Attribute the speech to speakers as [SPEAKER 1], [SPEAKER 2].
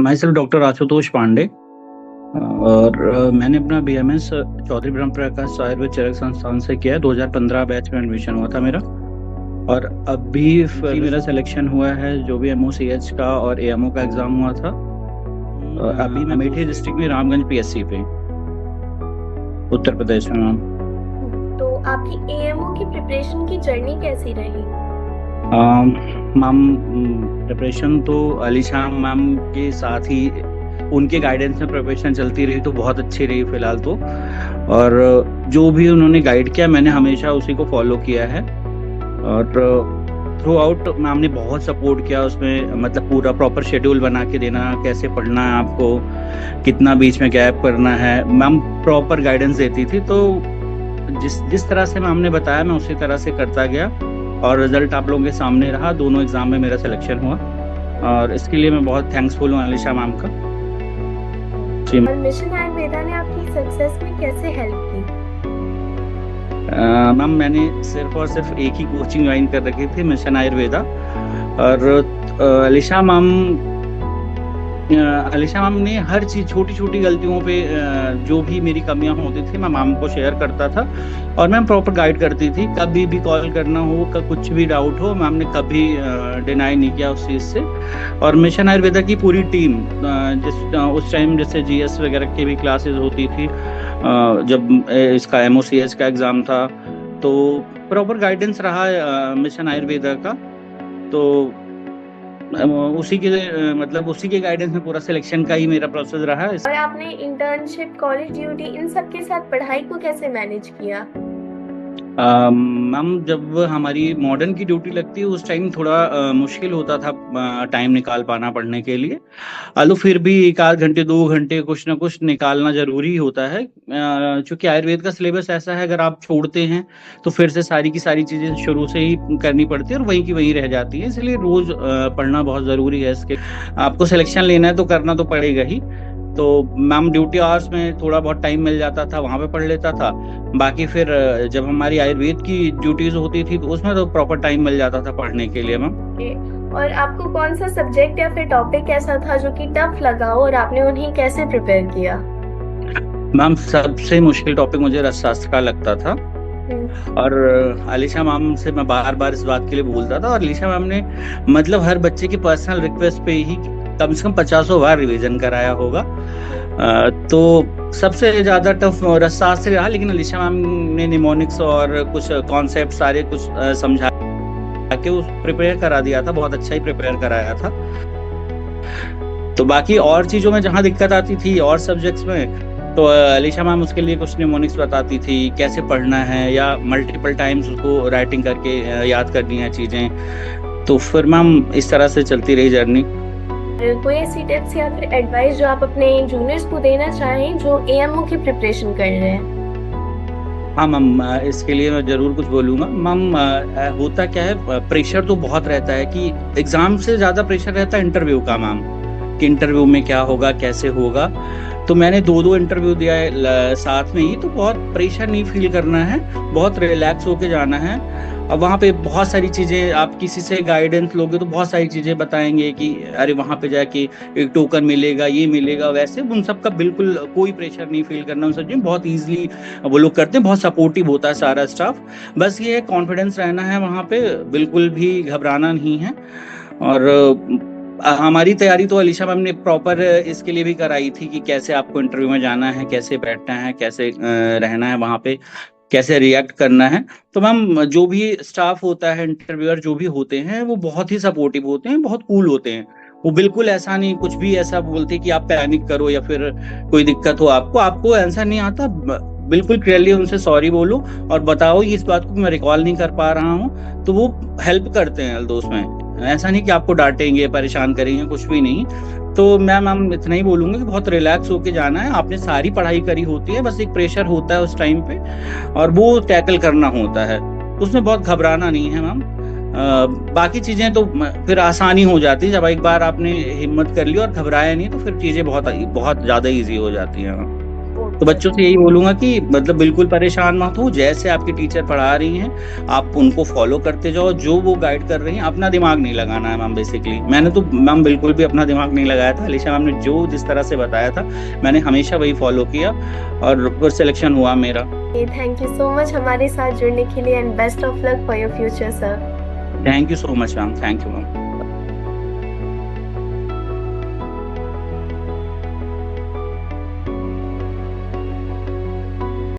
[SPEAKER 1] My self doctor Ashutosh Pandey. और मैंने अपना बीएमएस चौधरी ब्रह्म प्रकाश आयुर्वेद चरक संस्थान से किया है। 2015 बैच में एडमिशन हुआ था मेरा। और अभी मेरा सिलेक्शन हुआ है जो भी एमओसीएच का और एएमओ का एग्जाम हुआ था। अभी मैं अमेठी डिस्ट्रिक्ट में रामगंज पीएससी पे, उत्तर प्रदेश में। मैम,
[SPEAKER 2] तो आपकी एएमओ की प्रिपरेशन की जर्नी कैसी रही?
[SPEAKER 1] मैम प्रिपरेशन तो अलीशा मैम के साथ ही उनके गाइडेंस में प्रिपरेशन चलती रही तो बहुत अच्छी रही फिलहाल तो। और जो भी उन्होंने गाइड किया मैंने हमेशा उसी को फॉलो किया है। और थ्रू आउट मैम ने बहुत सपोर्ट किया उसमें, मतलब पूरा प्रॉपर शेड्यूल बना के देना, कैसे पढ़ना है आपको, कितना बीच में गैप करना है। मैम प्रॉपर गाइडेंस देती थी, तो जिस तरह से मैम ने बताया मैं उसी तरह से करता गया और रिजल्ट आप लोगों के सामने रहा। दोनों एग्जाम में मेरा सिलेक्शन हुआ और इसके लिए मैं बहुत थैंक्सफुल हूँ अलीशा मैम का।
[SPEAKER 2] और मिशन आयुर्वेदा ने आपकी सक्सेस में कैसे हेल्प की?
[SPEAKER 1] मैम मैंने सिर्फ और सिर्फ एक ही कोचिंग ज्वाइन कर रखी थी, मिशन आयुर्वेदा। और अलीशा मैम ने हर चीज, छोटी छोटी गलतियों पे जो भी मेरी कमियां होती थी मैं मैम को शेयर करता था और मैम प्रॉपर गाइड करती थी। कभी भी कॉल करना हो, कुछ भी डाउट हो, मैम ने कभी डिनाई नहीं किया उस चीज से। और मिशन आयुर्वेदा की पूरी टीम, उस टाइम जैसे जीएस वगैरह की भी क्लासेस होती थी, जब इसका एमओसीएच का एग्जाम था, तो प्रॉपर गाइडेंस रहा मिशन आयुर्वेदा का। तो उसी के गाइडेंस में पूरा सिलेक्शन का ही मेरा प्रोसेस रहा है।
[SPEAKER 2] और आपने इंटर्नशिप, कॉलेज ड्यूटी, इन सब के साथ पढ़ाई को कैसे मैनेज किया?
[SPEAKER 1] मैम जब हमारी मॉडर्न की ड्यूटी लगती है उस टाइम थोड़ा मुश्किल होता था टाइम निकाल पाना पढ़ने के लिए। आलू फिर भी 1 आध घंटे 2 घंटे कुछ ना कुछ निकालना जरूरी होता है, क्योंकि आयुर्वेद का सिलेबस ऐसा है, अगर आप छोड़ते हैं तो फिर से सारी की सारी चीजें शुरू से ही करनी पड़ती है और वहीं की वहीं रह जाती है। इसलिए रोज पढ़ना बहुत जरूरी है। इसके आपको सिलेक्शन लेना है तो करना तो पड़ेगा ही। तो मैम ड्यूटी आवर्स में थोड़ा बहुत टाइम मिल जाता था, वहां पे पढ़ लेता था। बाकी फिर जब हमारी आयुर्वेद की ड्यूटीज होती थी तो उसमें तो प्रॉपर टाइम मिल जाता था पढ़ने के लिए मैम।
[SPEAKER 2] और आपको कौन सा सब्जेक्ट या फिर टॉपिक ऐसा था जो कि टफ लगा हो और आपने उन्हें कैसे प्रिपेयर किया?
[SPEAKER 1] मैम सबसे मुश्किल टॉपिक मुझे रसशास्त्र का लगता था। और अलीशा मैम से मैं बार बार इस बात के लिए बोलता था और अलीशा मैम ने मतलब हर बच्चे की पर्सनल रिक्वेस्ट पे ही कम से कम 50 बार रिवीजन कराया होगा। तो सबसे ज्यादा टफ रसशास्त्र रहा, लेकिन अलीशा मैम ने निमोनिक्स और कुछ कॉन्सेप्ट सारे कुछ समझा के उस प्रिपेयर करा दिया था, बहुत अच्छा ही प्रिपेयर कराया था। तो बाकी और चीजों में जहाँ दिक्कत आती थी और सब्जेक्ट्स में, तो अलीशा मैम उसके लिए कुछ निमोनिक्स बताती थी, कैसे पढ़ना है या मल्टीपल टाइम्स उसको राइटिंग करके याद करनी है चीजें। तो फिर मैम इस तरह से चलती रही जर्नी।
[SPEAKER 2] कोई ऐसी टिप्स या फिर एडवाइस जो आप अपने जूनियर्स को देना चाहें जो एएमओ की प्रिपरेशन कर रहे हैं?
[SPEAKER 1] हाँ मैम, इसके लिए मैं जरूर कुछ बोलूंगा। मैम होता क्या है, प्रेशर तो बहुत रहता है कि एग्जाम से ज्यादा प्रेशर रहता है इंटरव्यू का मैम, कि इंटरव्यू में क्या होगा, कैसे होगा। तो मैंने 2 इंटरव्यू दिया है साथ में ही, तो बहुत प्रेशर नहीं फील करना है, बहुत रिलैक्स होके जाना है। अब वहाँ पे बहुत सारी चीजें, आप किसी से गाइडेंस लोगे तो बहुत सारी चीजें बताएंगे कि अरे वहाँ पे जाके एक टोकन मिलेगा, ये मिलेगा, वैसे उन सब का बिल्कुल कोई प्रेशर नहीं फील करना। उन सब चीजें बहुत इजीली वो लोग करते हैं, बहुत सपोर्टिव होता है सारा स्टाफ। बस ये कॉन्फिडेंस रहना है वहाँ पे, बिल्कुल भी घबराना नहीं है। और हमारी तैयारी तो अलीशा मैम ने प्रॉपर इसके लिए भी कराई थी कि कैसे आपको इंटरव्यू में जाना है, कैसे बैठना है, कैसे रहना है वहाँ पे, कैसे रिएक्ट करना है। तो मैम जो भी स्टाफ होता है, इंटरव्यूअर जो भी होते हैं, वो बहुत ही सपोर्टिव होते हैं, बहुत कूल होते हैं। वो बिल्कुल ऐसा नहीं कुछ भी ऐसा बोलते कि आप पैनिक करो या फिर कोई दिक्कत हो आपको आंसर नहीं आता, बिल्कुल क्लियरली उनसे सॉरी बोलो और बताओ इस बात को मैं रिकॉल नहीं कर पा रहा हूँ। तो वो हेल्प करते हैं दोस्त में, ऐसा नहीं कि आपको डांटेंगे, परेशान करेंगे, कुछ भी नहीं। तो मैम इतना ही बोलूंगा कि बहुत रिलैक्स होके जाना है। आपने सारी पढ़ाई करी होती है, बस एक प्रेशर होता है उस टाइम पे और वो टैकल करना होता है, उसमें बहुत घबराना नहीं है मैम। बाकी चीजें तो फिर आसानी हो जाती है, जब एक बार आपने हिम्मत कर ली और घबराया नहीं तो फिर चीजें बहुत बहुत ज्यादा इजी हो जाती है मैम। तो बच्चों से यही बोलूंगा कि मतलब बिल्कुल परेशान मत हो, जैसे आपकी टीचर पढ़ा रही हैं आप उनको फॉलो करते जाओ, जो वो गाइड कर रही हैं अपना दिमाग नहीं लगाना है मैम। बेसिकली मैंने तो मैम बिल्कुल भी अपना दिमाग नहीं लगाया था, अलीशा मैम ने जो जिस तरह से बताया था मैंने हमेशा वही फॉलो किया और सिलेक्शन हुआ मेरा।
[SPEAKER 2] थैंक यू सो मच हमारे साथ जुड़ने के लिए and best of luck for your future sir.
[SPEAKER 1] Thank you so much ma'am, thank you ma'am.